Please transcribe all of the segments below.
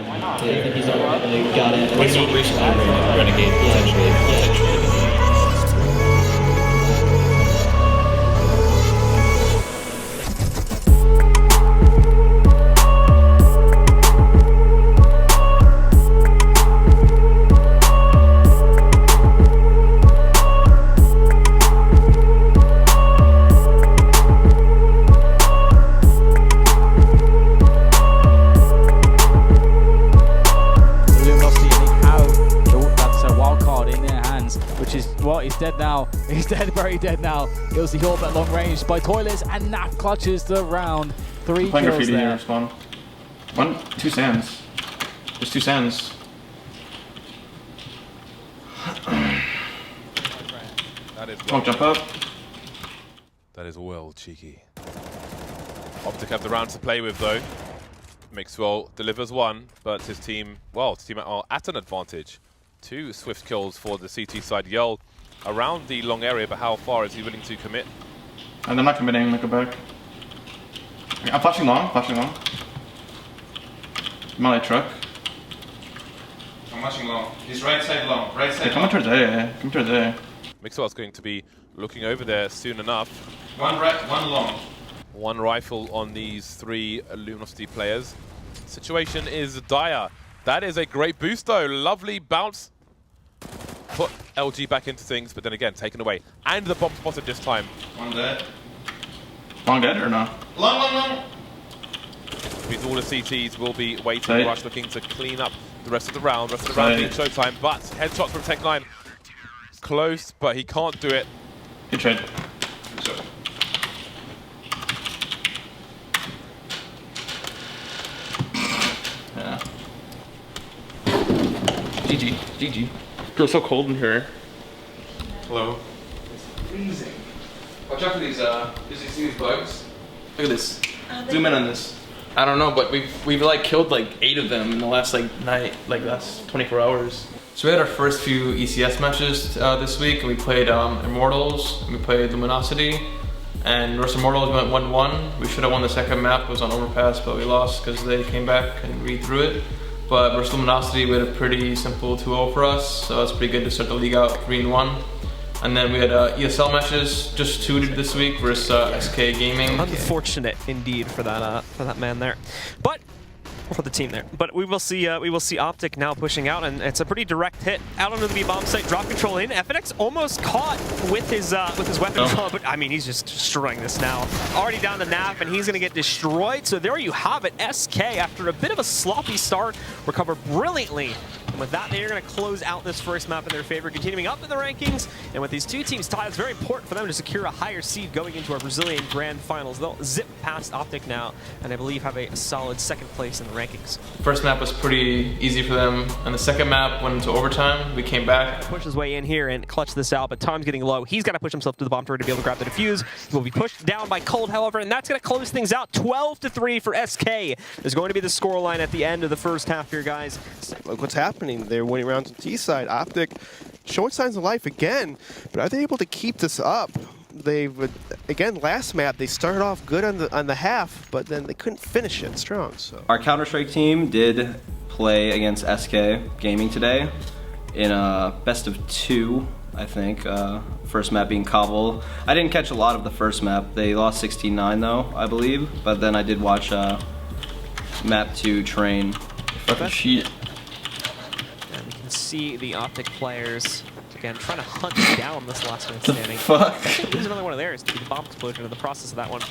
I think he's already got it. And he's Renegade, potentially. Well, he's dead now. He's dead, very dead now. It was the ult at long range by Toilets, and Naf clutches the round. 3 playing kills graffiti there. here, spawn. 2 sands. There's 2 sands. That is Smoke jump up. That is well cheeky. Optic have the round to play with though. Mixwell delivers one, but his team are at an advantage. 2 swift kills for the CT side. Yell around the long area, but how far is he willing to commit? And I'm not committing, look back. I'm flashing long, Melee truck. I'm flashing long. He's right side long, right side. Come towards A, come towards A. Mixwell's going to be looking over there soon enough. 1 right, 1 long. 1 rifle on these 3 Luminosity players. Situation is dire. That is a great boost though. Lovely bounce. Put LG back into things, but then again, taken away. And the bomb spotted this time. 1 dead. Long dead or no? Long. Means all the CTs will be waiting. Rush looking to clean up the rest of the round. Rest of the round being showtime, but headshot from Tech9. Close, but he can't do it. Good trade. Yeah. GG. Feels so cold in here. Hello. It's freezing. Watch out for these, did you see these bugs? Look at this. Zoom in on this. I don't know, but we've like killed like 8 of them in the last last 24 hours. So we had our first few ECS matches this week, and we played Immortals, and we played Luminosity, and versus Immortals went 1-1. We should have won the second map, it was on Overpass, but we lost because they came back and re-threw it. But versus Luminosity, we had a pretty simple 2-0 for us, so it's pretty good to start the league out 3-1. And then we had ESL matches, just 2 this week versus SK Gaming. Unfortunate indeed for that man there, but for the team there. But we will see Optic now pushing out, and it's a pretty direct hit out onto the B bomb site. Drop control in. FNX almost caught with his weapon, but I mean he's just destroying this now. Already down to Naf, and he's gonna get destroyed. So there you have it. SK, after a bit of a sloppy start, recover brilliantly. And with that, they're going to close out this first map in their favor, continuing up in the rankings. And with these 2 teams tied, it's very important for them to secure a higher seed going into our Brazilian Grand Finals. They'll zip past Optic now, and I believe have a solid 2nd place in the rankings. First map was pretty easy for them, and the second map went into overtime. We came back. Push his way in here and clutch this out, but time's getting low. He's got to push himself to the bomb turret to be able to grab the defuse. He will be pushed down by Cold, however, and that's going to close things out. 12-3 for SK. There's going to be the scoreline at the end of the first half here, guys. Look what's happening. They're winning rounds on T side. Optic showing signs of life again, but are they able to keep this up? They've again last map they started off good on the half, but then they couldn't finish it strong. So our Counter-Strike team did play against SK Gaming today in a best of 2, I think. First map being Cobble. I didn't catch a lot of the first map. They lost 16-9 though, I believe. But then I did watch map 2 Train. Fucking shit. And we can see the Optic players again trying to hunt down this last man standing. Fuck. There's another one of theirs to be the bomb explosion in the process of that one.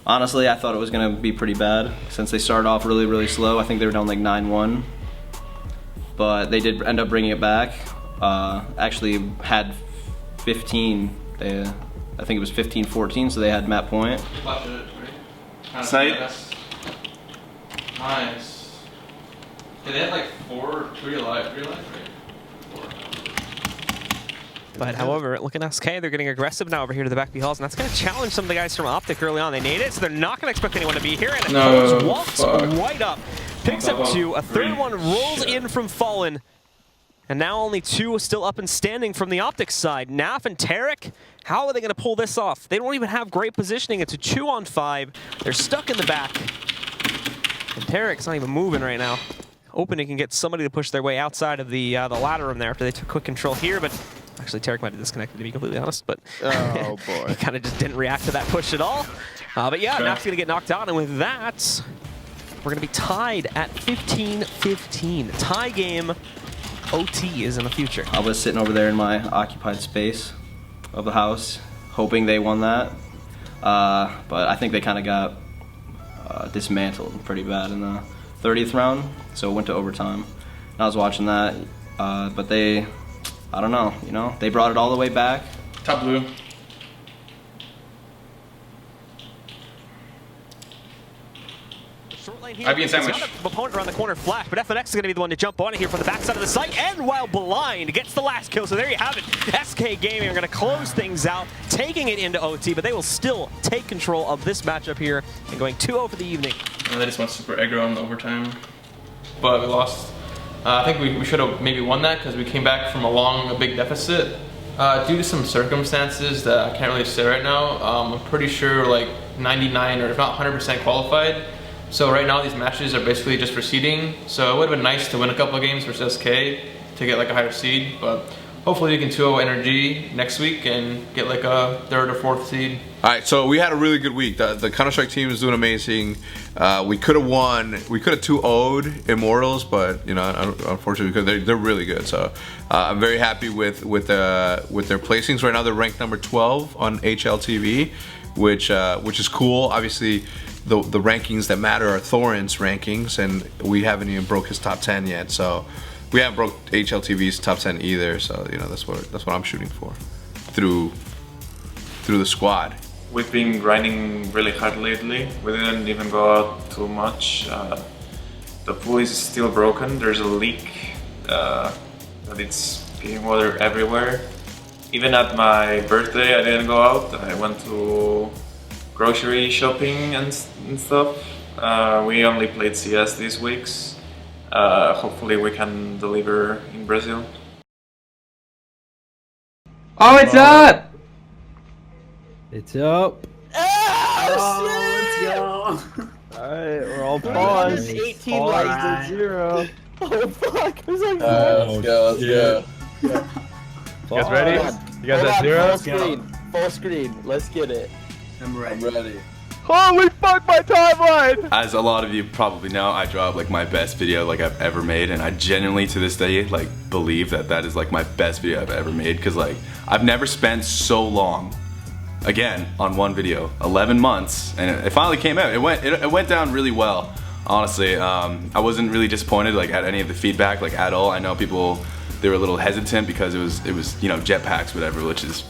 Honestly, I thought it was going to be pretty bad since they started off really slow. I think they were down like 9-1. But they did end up bringing it back. Actually had 15. I think it was 15-14, so they had map point. Sight. Nice. Yeah, they had like 3 alive, right? 4. But however, look at SK, they're getting aggressive now over here to the back B halls, and that's going to challenge some of the guys from Optic early on. They need it, so they're not going to expect anyone to be here, and it walks right up. Picks up 2, a third one rolls in from Fallen. And now only 2 still up and standing from the Optic side. Naf and Tarek, how are they going to pull this off? They don't even have great positioning. It's a 2-on-5. They're stuck in the back. And Tarek's not even moving right now. Hoping he can get somebody to push their way outside of the ladder room there after they took quick control here, but actually Tarek might have disconnected, to be completely honest, but Oh boy. he kind of just didn't react to that push at all. But yeah, Naf's going to get knocked out, and with that, we're going to be tied at 15-15. Tie game. OT is in the future. I was sitting over there in my occupied space of the house, hoping they won that, but I think they kind of got dismantled pretty bad in the 30th round, so it went to overtime. And I was watching that, but they, I don't know, you know, they brought it all the way back. Top blue. Short lane here. I'd be in sandwich. He's got the opponent around the corner flash, but FNX is going to be the one to jump on it here from the backside of the site, and while blind gets the last kill. So there you have it. SK Gaming are going to close things out, taking it into OT, but they will still take control of this matchup here and going 2-0 for the evening. And they just went super aggro in the overtime, but we lost. I think we should have maybe won that because we came back from a big deficit. Due to some circumstances that I can't really say right now, I'm pretty sure like 99 or if not 100% qualified. So right now these matches are basically just for seeding. So it would have been nice to win a couple of games versus SK to get like a higher seed, but hopefully we can 2-0 NRG next week and get like a 3rd or 4th seed. All right, so we had a really good week. The Counter-Strike team is doing amazing. We could have won. We could have 2-0'd Immortals, but you know, unfortunately, because they're really good. So I'm very happy with their placings right now. They're ranked number 12 on HLTV, which is cool. Obviously, the rankings that matter are Thorin's rankings, and we haven't even broke his top 10 yet. So we haven't broke HLTV's top 10 either. So you know, that's what I'm shooting for through the squad. We've been grinding really hard lately. We didn't even go out too much. The pool is still broken. There's a leak that it's getting water everywhere. Even at my birthday, I didn't go out. I went to grocery shopping and stuff. We only played CS these weeks. Hopefully we can deliver in Brazil. Oh, it's up! It's up. Oh, let's go! Alright, we're all paused. 18 likes to 0. Oh fuck, who's like Let's go, let's go. You guys ready? You guys at 0? Full screen, let's get it. I'm ready. Holy fuck, my timeline! As a lot of you probably know, I dropped like my best video like I've ever made, and I genuinely to this day like believe that is like my best video I've ever made, because like I've never spent so long again on one video, 11 months, and it finally came out. It went down really well, honestly. I wasn't really disappointed like at any of the feedback like at all. I know people, they were a little hesitant because it was you know, jetpacks, whatever, which is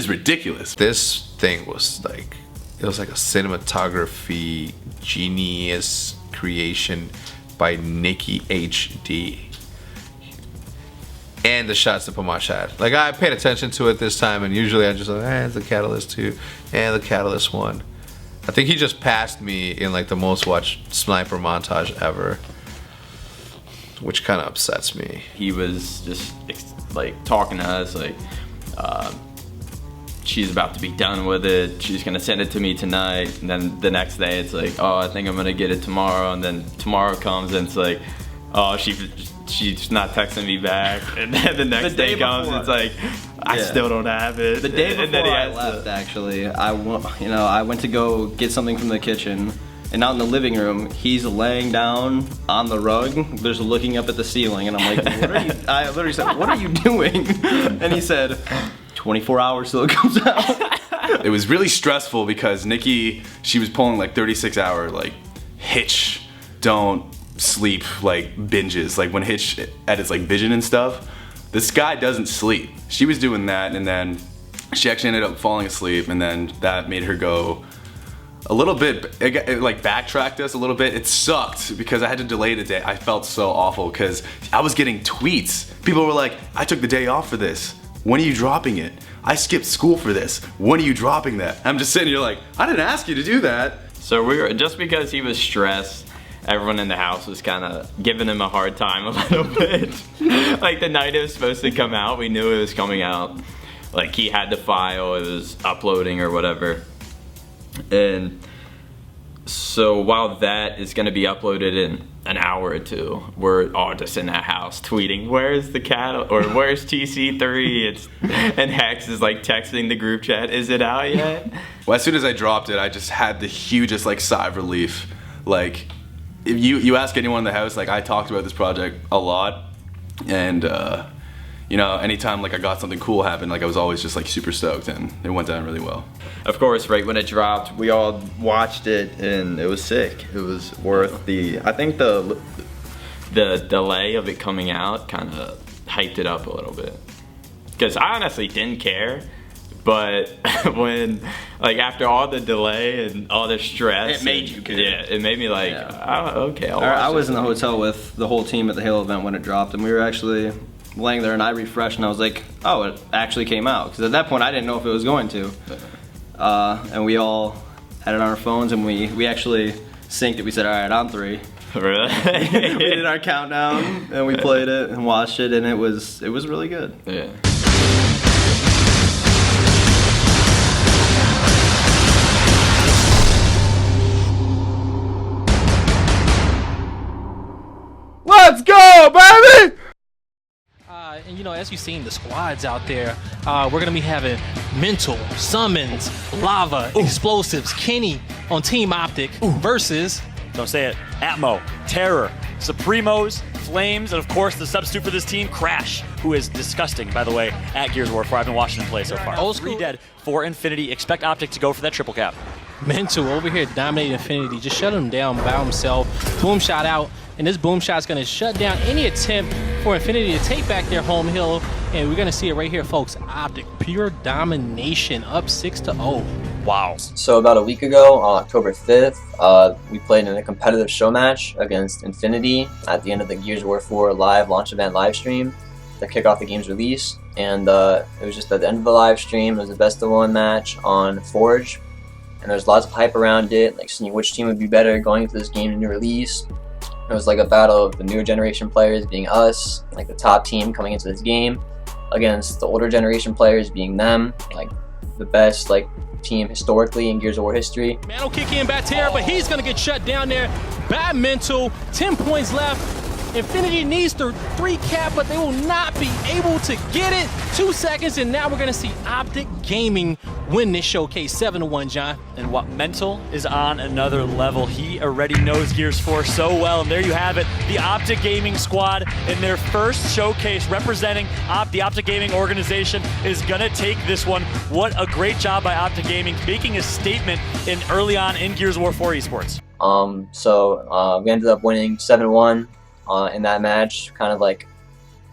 ridiculous. This thing was like, it was like a cinematography genius creation by Nikki HD. And the shots that Pamash had. Like, I paid attention to it this time, and usually I just like, it's the Catalyst 2, and the Catalyst 1. I think he just passed me in like the most watched sniper montage ever, which kind of upsets me. He was just like talking to us like, she's about to be done with it, she's gonna send it to me tonight, and then the next day it's like, oh, I think I'm gonna get it tomorrow, and then tomorrow comes and it's like, oh, she's not texting me back, and then the next day comes and it's like, I still don't have it. The day before I left, actually, I went to go get something from the kitchen, and out in the living room, he's laying down on the rug, just looking up at the ceiling, and I'm like, what are you, I literally said, what are you doing? And he said, 24 hours till it comes out. It was really stressful because Nikki, she was pulling like 36-hour like Hitch don't sleep like binges, like when Hitch edits like Vision and stuff. This guy doesn't sleep. She was doing that, and then she actually ended up falling asleep, and then that made her go a little bit, it like backtracked us a little bit. It sucked because I had to delay the day. I felt so awful because I was getting tweets. People were like, I took the day off for this. When are you dropping it? I skipped school for this. When are you dropping that? I'm just sitting here like, I didn't ask you to do that. So just because he was stressed, everyone in the house was kind of giving him a hard time a little bit. Like the night it was supposed to come out, we knew it was coming out. Like he had the file, it was uploading or whatever. And so while that is going to be uploaded in an hour or two, we're all just in that house tweeting, where's the cat, or where's TC3? And Hex is like texting the group chat, is it out yet? Well, as soon as I dropped it, I just had the hugest like sigh of relief. Like, if you ask anyone in the house, like I talked about this project a lot, and you know, anytime like I got something cool happen, like I was always just like super stoked, and it went down really well. Of course, right when it dropped, we all watched it, and it was sick. It was worth the, I think the delay of it coming out kind of hyped it up a little bit. Because I honestly didn't care, but when, like after all the delay and all the stress. It made you care. Yeah, it made me like, oh, okay, I'll watch I was it. in the hotel with the whole team at the Halo event when it dropped, and we were actually laying there, and I refreshed, and I was like, oh, it actually came out. Because at that point, I didn't know if it was going to. And we all had it on our phones, and we actually synced it. We said, all right, on 3. Really? We did our countdown, and we played it and watched it, and it was really good. Yeah. Let's go, baby! And you know, as you've seen the squads out there, we're gonna be having Mental, Summons, Lava, Explosives, Kenny on Team Optic versus, don't say it, Atmo, Terror, Supremos, Flames, and of course the substitute for this team, Crash, who is disgusting, by the way, at Gears of War 4. I've been watching him play so far. Old school. 3 dead, 4 Infinity. Expect Optic to go for that triple cap. Mental over here dominating Infinity, just shut him down by himself. Boom shot out, and this boom shot is going to shut down any attempt for Infinity to take back their home hill. And we're going to see it right here, folks. Optic, pure domination, up 6-0. Wow. So about a week ago, on October 5th, we played in a competitive show match against Infinity at the end of the Gears of War 4 live launch event live stream to kick off the game's release. And it was just at the end of the live stream. It was a best-of-1 match on Forge. And there's lots of hype around it, like seeing which team would be better going into this game to new release. It was like a battle of the newer generation players being us, like the top team coming into this game, against the older generation players being them, like the best like team historically in Gears of War history. Man will kick in Batera, but he's gonna get shut down there. Bad Mental, 10 points left. Infinity needs the 3 cap, but they will not be able to get it. 2 seconds, and now we're gonna see Optic Gaming win this showcase 7-1, John. And what Mental is on another level. He already knows Gears 4 so well, and there you have it. The Optic Gaming squad in their first showcase representing the Optic Gaming organization is gonna take this one. What a great job by Optic Gaming, making a statement in early on in Gears of War 4 esports. We ended up winning 7-1 in that match, kind of like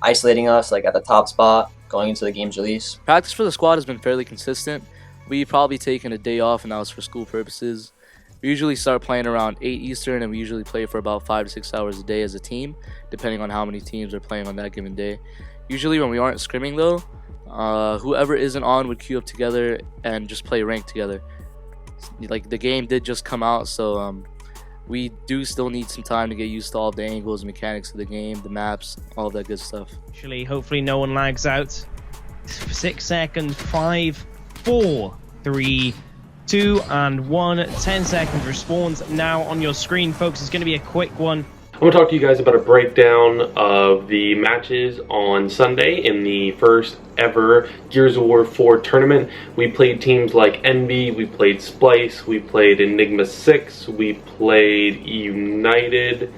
isolating us like at the top spot going into the game's release. Practice for the squad has been fairly consistent. We've probably taken a day off, and that was for school purposes. We usually start playing around 8 Eastern, and we usually play for about 5 to 6 hours a day as a team, depending on how many teams are playing on that given day. Usually when we aren't scrimming though, whoever isn't on would queue up together and just play ranked together. Like the game did just come out, so we do still need some time to get used to all the angles, mechanics of the game, the maps, all of that good stuff. Actually, hopefully no one lags out. 6 seconds, 5, 4, 3, 2, and 1. 10 seconds respawns now on your screen, folks. It's going to be a quick one. I'm going to talk to you guys about a breakdown of the matches on Sunday in the first ever Gears of War 4 tournament. We played teams like Envy, we played Splice, we played Enigma 6, we played United,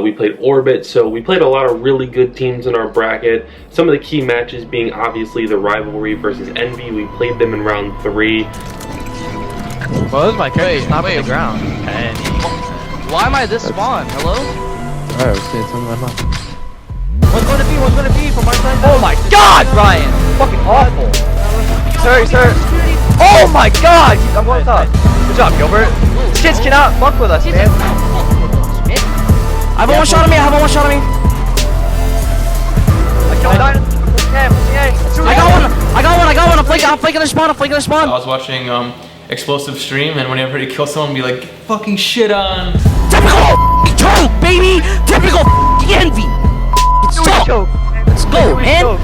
we played Orbit, so we played a lot of really good teams in our bracket. Some of the key matches being obviously the rivalry versus Envy. We played them in round 3. Well, this is my character's not on the ground. Why am I this spawn? Hello? Alright, let's see something like that. What's gonna be? What's gonna be from our side? Oh my god, Ryan! Fucking awful. Sir. Oh my god! I'm going top. Good job, Gilbert. These kids cannot fuck with us, man. I have one shot on me. I killed Dino. I got one. I'm flanking their spawn. I was watching explosive stream, and whenever he kills someone, be like, "Get fucking shit on." Typical choke, baby! Typical envy! Let's go, man!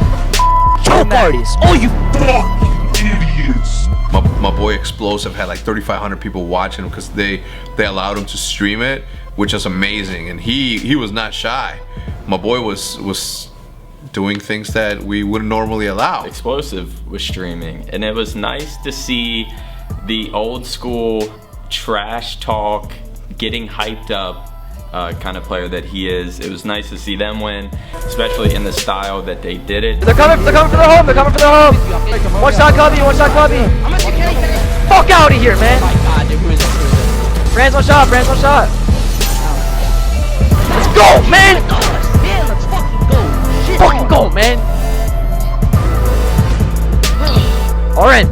Choke artist! Oh, you idiots! My boy Explosive had like 3,500 people watching him because they allowed him to stream it, which is amazing. And he was not shy. My boy was doing things that we wouldn't normally allow. Explosive was streaming, and it was nice to see the old school trash talk, getting hyped up kind of player that he is. It was nice to see them win, especially in the style that they did it. They're coming for their home, they're coming for their home. One shot cubby, one shot cubby. Fuck out of here, man. Brand's one shot, Brand's one shot. Let's go, man. Let's fucking go! Shit Fucking go, man. Oren.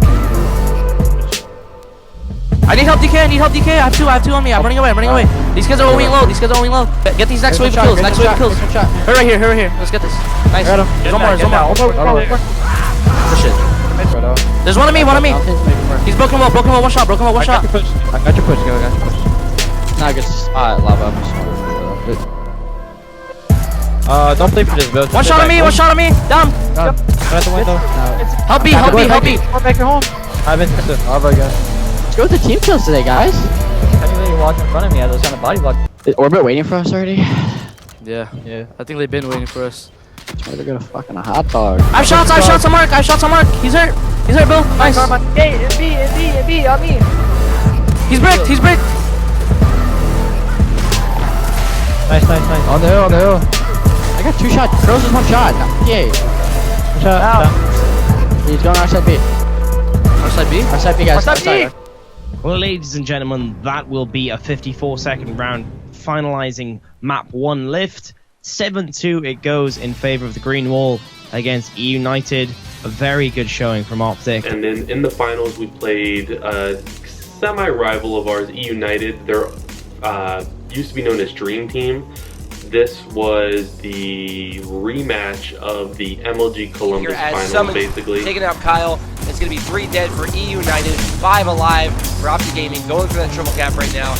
I need help, DK. I need help, DK. I have two on me. I'm running away. These guys are going low. Get these next wave of kills. Her right here. Let's get this. Nice. There's one more. Push it. There's one on me. He's broken wall. One shot. I got your push. Nah, I guess lava. Don't play for this, bro. One shot on me. Down. Help B. Go back your home. I've been to lava again. Let's go with the team kills today, guys. Anyway, you walked in front of me, I was trying to body block. Is Orbit waiting for us already? Yeah. I think they've been waiting for us. They're gonna fucking a hot dog. I have shots on Mark. He's hurt, Bill. Nice. Hey, in B, on me. He's bricked. Nice. On the hill. I got 2 shots. Crows is 1 shot. Yay. One shot. Down. He's going outside B. Outside B, guys. Outside B. Well, ladies and gentlemen, that will be a 54-second round, finalizing map 1 lift. 7-2 it goes in favor of the green wall against E United. A very good showing from Optic. And then in the finals, we played a semi-rival of ours, E United. They're used to be known as Dream Team. This was the rematch of the MLG Columbus finals, basically. Taking out Kyle. It's going to be 3 dead for E United, 5 alive for Optic Gaming, going for that triple cap right now.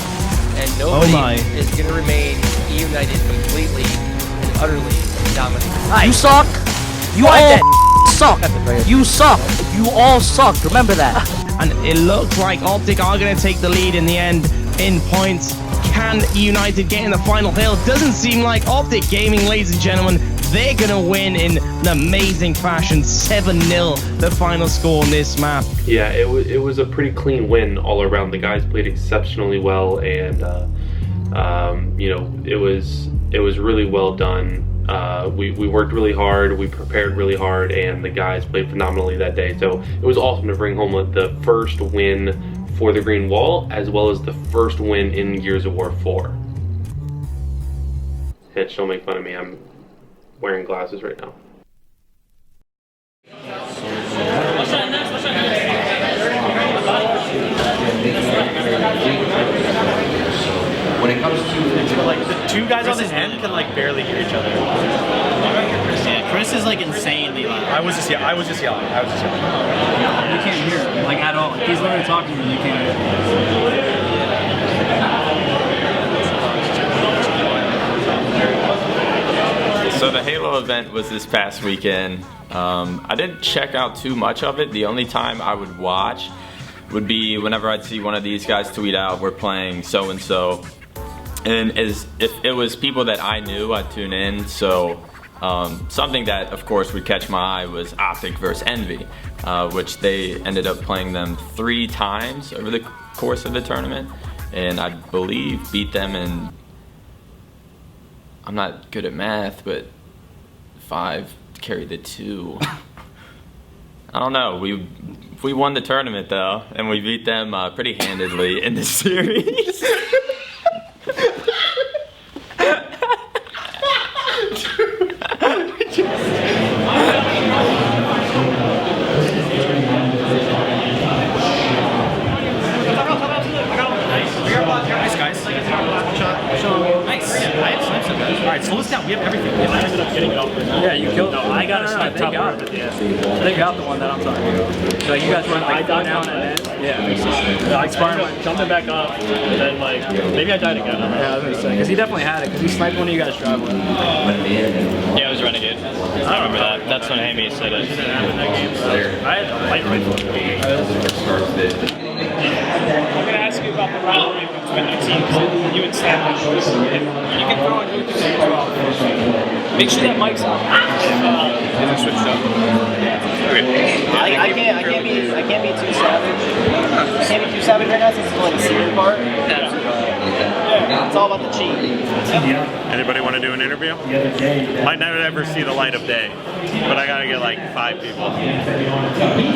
And nobody is going to remain E United completely and utterly dominated. You suck. You all suck. You suck. You all suck. Remember that. And it looks like Optic are going to take the lead in the end in points. Can United get in the final hill? Doesn't seem like Optic Gaming, ladies and gentlemen. They're going to win in an amazing fashion. 7-0 the final score on this map. Yeah, it was a pretty clean win all around. The guys played exceptionally well, and you know, it was really well done. We worked really hard, we prepared really hard, and the guys played phenomenally that day. So it was awesome to bring home the first win for the Green Wall, as well as the first win in Gears of War 4. Hitch, don't make fun of me. I'm wearing glasses right now. When it comes to like the 2 guys on this end can like barely hear each other. Yeah, Chris is like insanely loud. I was just yelling. You can't hear him like at all. Like, he's literally talking to you and you can't hear him. So the Halo event was this past weekend. I didn't check out too much of it. The only time I would watch would be whenever I'd see one of these guys tweet out, we're playing so-and-so. And if it was people that I knew, I'd tune in. So something that, of course, would catch my eye was Optic versus Envy, which they ended up playing them 3 times over the course of the tournament. And I believe beat them in, I'm not good at math, but 5 carried the 2. I don't know. We won the tournament though, and we beat them pretty handedly in the series. Alright, slow us down. We have everything. I ended up getting it off. Yeah, you killed. No, I got a snipe top part of it. Yeah. They got the one that I'm talking about. So you guys run like down and then. Yeah, I think so. Like sparring, jumping back up, and then like maybe I died again. Yeah, I was gonna say because he definitely had it because he sniped one of you guys drive with. Yeah, it was Renegade. I remember that. That's when Amy said it. I had a light rifle. I'm going to ask you about the rivalry between the teams. You and Sam, you can throw on YouTube as well. Make sure that mic's on. Is it switched up? I can't be too savage. I can't be too savage right now since it's like the secret part. Yeah, it's all about the cheat. Anybody want to do an interview? Might not ever see the light of day, but I gotta get like 5 people.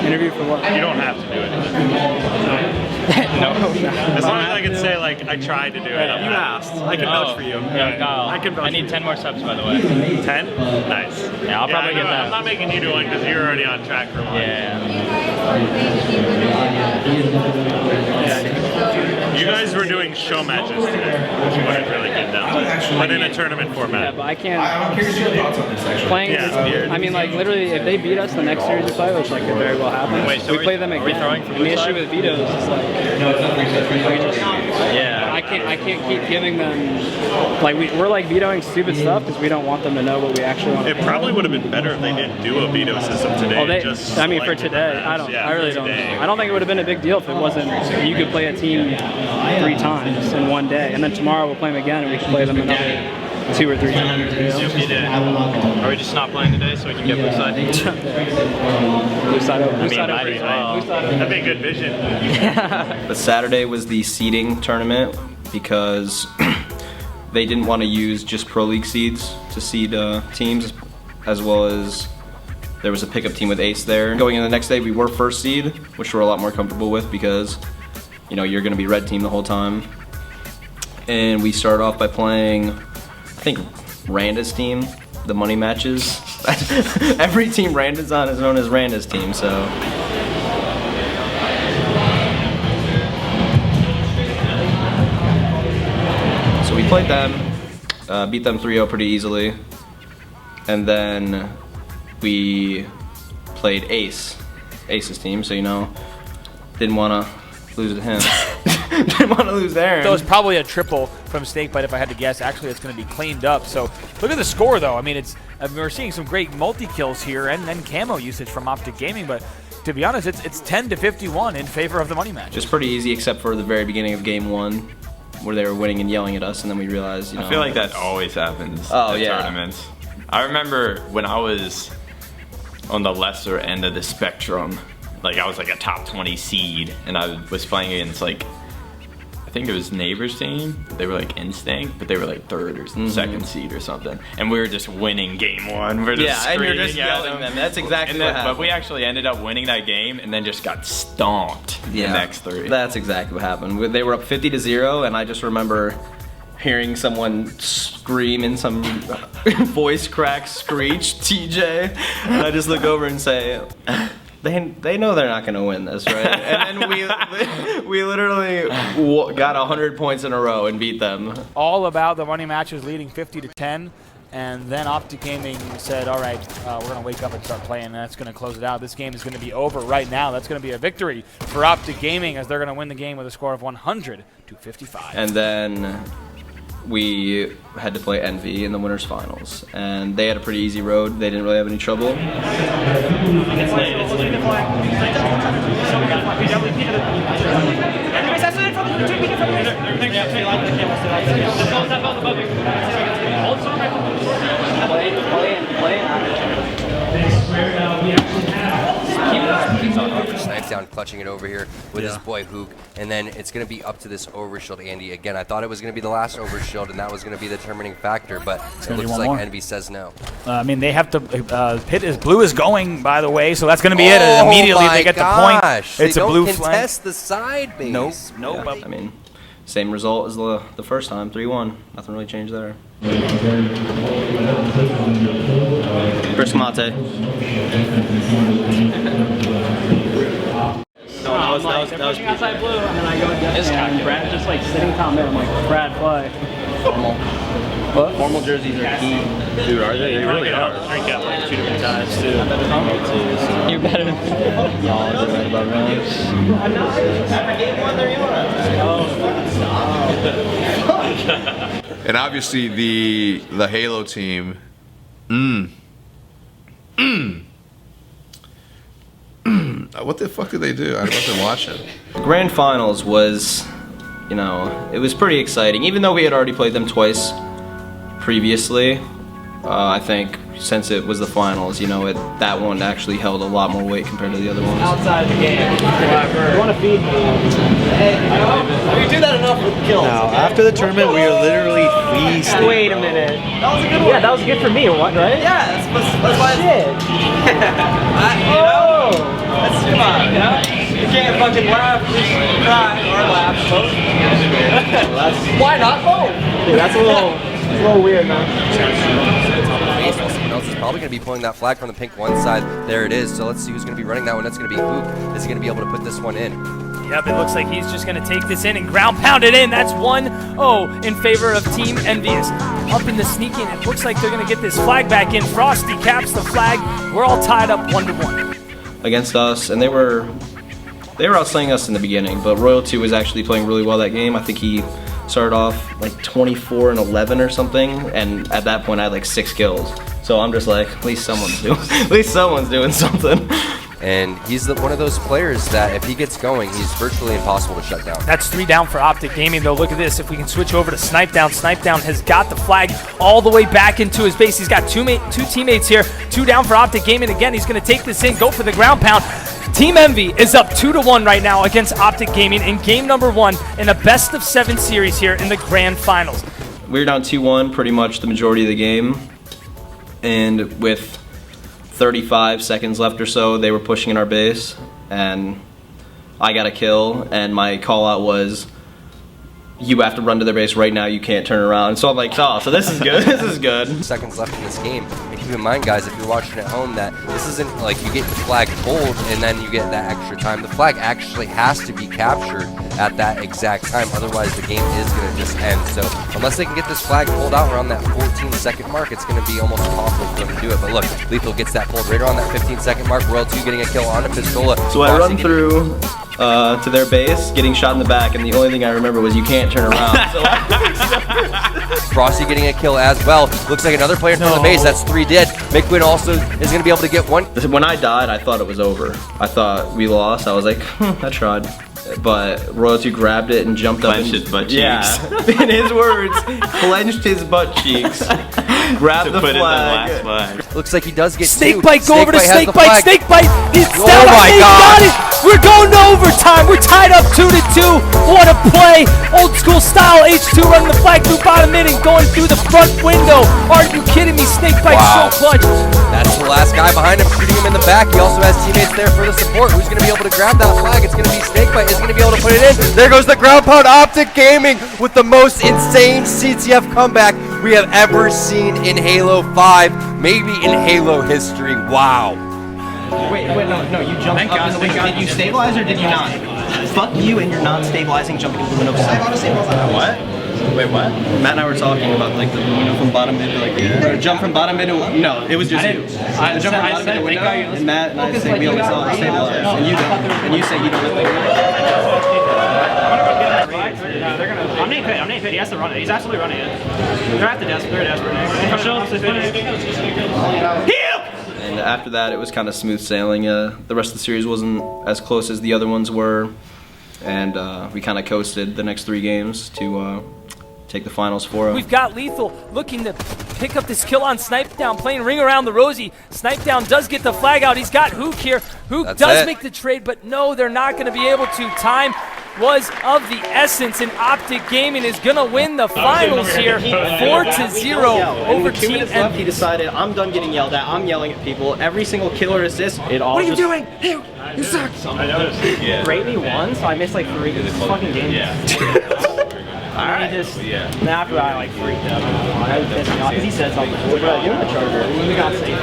Interview for what? You don't have to do it. No. As long as I can say like I tried to do it. You asked. I can vouch for you. I need 10 more subs, by the way. 10? Nice. Yeah, I'll probably get that. I'm not making you do one because you're already on track for one. Yeah. You guys were doing show matches today, which you wouldn't really get down to, but in a tournament format. Yeah, but I can't. I'm curious your thoughts on this actually. Playing, yeah, it's weird. I mean, like literally, if they beat us the next series we play, which like could very well happen, Wait, so we play them are we again. throwing from And the which issue side? with vetoes is like, Yeah. I can't keep giving them like we're like vetoing stupid stuff because we don't want them to know what we actually want. It probably would have been better if they didn't do a veto system today. Oh, just I mean, for selected today, rounds. I don't. Yeah, I really for don't. today. I don't think it would have been a big deal if it wasn't. You could play a team 3 times in one day, and then tomorrow we'll play them again, and we can play them another 2 or 3 times. You did. Are we just not playing today so we can get blue side? Blue side over. I mean, might as well. That'd be a good vision. But Saturday was the seeding tournament because they didn't want to use just Pro League seeds to seed teams, as well as there was a pickup team with Ace there. Going in the next day, we were first seed, which we're a lot more comfortable with because, you know, you're going to be red team the whole time. And we started off by playing, I think, Randa's team, the money matches. Every team Randa's on is known as Randa's team, so. So we played them, beat them 3-0 pretty easily, and then we played Ace's team, so you know, didn't want to lose to him. Didn't want to lose there. So it's probably a triple from Snakebite if I had to guess. Actually, it's going to be cleaned up. So look at the score, though. I mean, we're seeing some great multi-kills here and then camo usage from Optic Gaming, but to be honest, it's 10-51 in favor of the money match. Just pretty easy, except for the very beginning of game 1, where they were winning and yelling at us, and then we realized, you know. I feel like that always happens Oh, at yeah. tournaments. I remember when I was on the lesser end of the spectrum, like I was like a top 20 seed, and I was playing against like, I think it was Neighbor's team. They were like Instinct, but they were like 3rd or 2nd seed or something. And we were just winning game 1. We're just and you're screaming just at yelling them. That's exactly and then, what happened. But we actually ended up winning that game and then just got stomped the next 3. That's exactly what happened. They were up 50-0, and I just remember hearing someone scream in some voice crack screech, TJ, and I just look over and say, they know they're not gonna win this, right? And then we literally got 100 points in a row and beat them. All about the money matches leading 50-10. And then Optic Gaming said, all right, we're going to wake up and start playing, and that's going to close it out. This game is going to be over right now. That's going to be a victory for Optic Gaming as they're going to win the game with a score of 100-55. And then we had to play Envy in the winners finals, and they had a pretty easy road. They didn't really have any trouble. It's late. Snipes down, clutching it over here with his boy Hook, and then it's going to be up to this overshield Andy. Again, I thought it was going to be the last overshield, and that was going to be the determining factor, but it looks like Envy says no. I mean, they have to. Pit is blue is going, by the way, so that's going to be it. Immediately they get the point. It's a blue flag. They don't contest the side base. Nope. I mean, same result as the first time, 3-1. Nothing really changed there. Chris Mate. No, that was outside blue, and then I go against and Brad just like sitting down there. I'm like, Brad, play. What? Formal jerseys are key. Dude, are they? They really are. Drink out like 2 different times too. You're better than Y'all are right about And obviously the Halo team. What the fuck did they do? I wasn't watching. The Grand Finals was, you know, it was pretty exciting. Even though we had already played them twice previously, I think since it was the finals, you know, that one actually held a lot more weight compared to the other ones. Outside the game. You want to feed me? Hey, you do that enough with kills. Now, after the tournament, we are literally feasting. Wait a minute. That was a good one. Yeah, that was good for me, right? Yeah, that's why. Shit. Come on, you know? You can't fucking laugh, cry, or laugh, both. Why not both? Dude, that's a little weird, man. Someone else is probably going to be pulling that flag from the pink one side. There it is. So let's see who's going to be running that one. That's going to be Hoop. Is he going to be able to put this one in? Yep, it looks like he's just going to take this in and ground pound it in. That's 1-0 in favor of Team Envious. Up in the sneaking, it looks like they're going to get this flag back in. Frosty caps the flag. We're all tied up 1-1. Against us, and they were outslaying us in the beginning, but Royalty was actually playing really well that game. I think he started off like 24-11 or something, and at that point I had like 6 kills. So I'm just like, at least someone's doing something. And he's one of those players that if he gets going, he's virtually impossible to shut down. That's 3 down for Optic Gaming, though. Look at this. If we can switch over to Snipe Down, Snipe Down has got the flag all the way back into his base. He's got two teammates here. 2 down for Optic Gaming. Again, he's going to take this in, go for the ground pound. Team Envy is up 2-1 right now against Optic Gaming in game number 1 in a best-of-7 series here in the Grand Finals. We were down 2-1 pretty much the majority of the game, and with 35 seconds left or so, they were pushing in our base, and I got a kill, and my call out was, you have to run to their base right now, you can't turn around. So I'm like, oh, so this is good, this is good. Seconds left in this game. And keep in mind, guys, if you're watching at home, that this isn't like you get the flag pulled and then you get that extra time. The flag actually has to be captured at that exact time, otherwise the game is going to just end. So unless they can get this flag pulled out around that 14-second mark, it's going to be almost impossible for them to do it. But look, Lethal gets that pulled right around that 15-second mark. Royal 2 getting a kill on a Pistola. So I run through to their base, getting shot in the back, and the only thing I remember was you can't turn around. So Frosty getting a kill as well. Looks like another player in front of the base. That's 3 dead. McQueen also is going to be able to get 1. When I died, I thought it was over. I thought we lost. I was like, I tried. But Royalty grabbed it and jumped up. Clenched his butt cheeks. Yeah, in his words, clenched his butt cheeks. Grabbed the flag. Looks like he does get Snake 2. bite, go over to Snake bite, Snake bite. He's Oh down, my he's God. got it. We're going to overtime. We're tied up 2-2. What a play. Old school style. H2 running the flag through bottom mid and going through the front window. Are you kidding me? Snake bite so clutch. That's the last guy behind him, shooting him in the back. He also has teammates there for the support. Who's going to be able to grab that flag? It's going to be Snakebite. Is going to be able to put it in. There goes the ground pound. Optic Gaming with the most insane CTF comeback we have ever seen in Halo 5, maybe in Halo history. Wow. Wait, no, you jumped up in the window. Did you stabilize or did you not? Fuck you and you're not stabilizing jumping into the window. What? Wait, what? Matt and I were talking about like the window from bottom mid to like or jump from bottom mid to no, it was just you. The jump from bottom mid to window, and Matt and I say we always saw stabilize, and you don't, and you say you don't. I'm name fit. He has to run it. He's absolutely running it. They're at the desk. They're desperate. And after that, it was kind of smooth sailing. The rest of the series wasn't as close as the other ones were, and we kind of coasted the next 3 games to take the finals 4-0. We've got Lethal looking to pick up this kill on Snipe Down, playing ring around the rosy. Snipe Down does get the flag out. He's got Hook here. Hook does make the trade, but no, they're not going to be able to. Time was of the essence, and Optic Gaming is going to win the finals here, 4-0 over Team Envy. He decided, I'm done getting yelled at. I'm yelling at people. Every single kill or assist, it all. What are you doing? You suck. I noticed. Yeah. Rate me 1, so I missed like 3 fucking games. Yeah. Alright. And after that, I like freaked out. I was pissing off because he said something. Bro, you're not a charger. We got safe.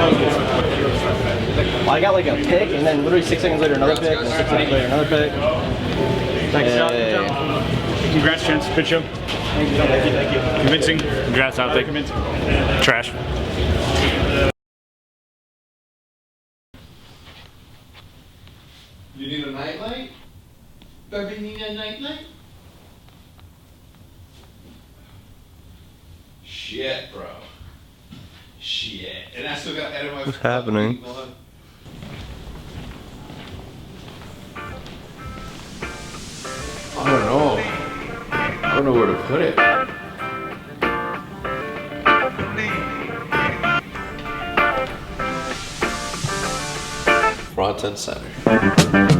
I got like a pick, and then literally 6 seconds later another pick, and 6 seconds later another pick. Congrats, Chance. Good show. Thank you. Convincing. Congrats, Optic. Convincing. Trash. You need a nightlight? Baby, need a nightlight? Shit, bro. Shit. And I still got edit my. What's happening? I don't know. I don't know where to put it. Front and center.